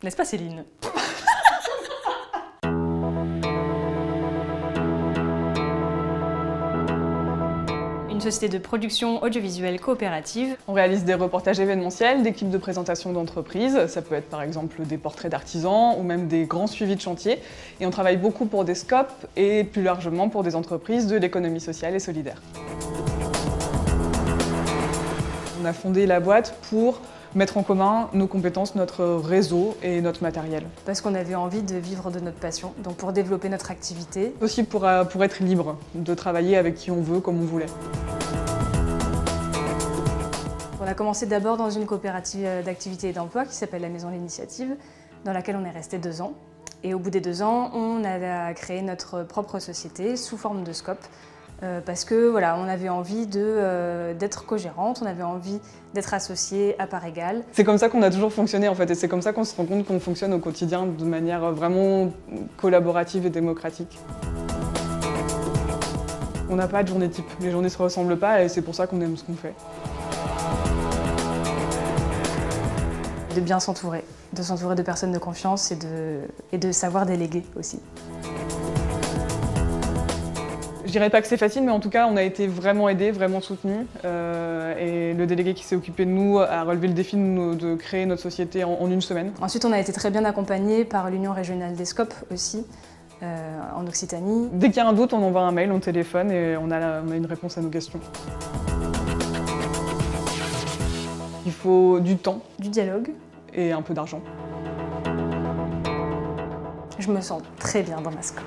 N'est-ce pas Céline? Une société de production audiovisuelle coopérative. On réalise des reportages événementiels, des clips de présentation d'entreprises, ça peut être par exemple des portraits d'artisans ou même des grands suivis de chantier. Et on travaille beaucoup pour des scopes et plus largement pour des entreprises de l'économie sociale et solidaire. On a fondé la boîte pour mettre en commun nos compétences, notre réseau et notre matériel. Parce qu'on avait envie de vivre de notre passion, donc pour développer notre activité. Aussi pour être libre, de travailler avec qui on veut, comme on voulait. On a commencé d'abord dans une coopérative d'activité et d'emploi qui s'appelle la Maison de l'Initiative, dans laquelle on est resté 2 ans. Et au bout des 2 ans, on a créé notre propre société sous forme de scope. Parce que voilà, on avait envie d'être co-gérante, on avait envie d'être associés à part égale. C'est comme ça qu'on a toujours fonctionné en fait, et c'est comme ça qu'on se rend compte qu'on fonctionne au quotidien de manière vraiment collaborative et démocratique. On n'a pas de journée type, les journées ne se ressemblent pas et c'est pour ça qu'on aime ce qu'on fait. De bien s'entourer, de personnes de confiance et de savoir déléguer aussi. Je dirais pas que c'est facile, mais en tout cas, on a été vraiment aidés, vraiment soutenus. Et le délégué qui s'est occupé de nous a relevé le défi de créer notre société en 1 semaine. Ensuite, on a été très bien accompagnés par l'Union régionale des scopes aussi, en Occitanie. Dès qu'il y a un doute, on envoie un mail, on téléphone et on a une réponse à nos questions. Il faut du temps. Du dialogue. Et un peu d'argent. Je me sens très bien dans ma scope.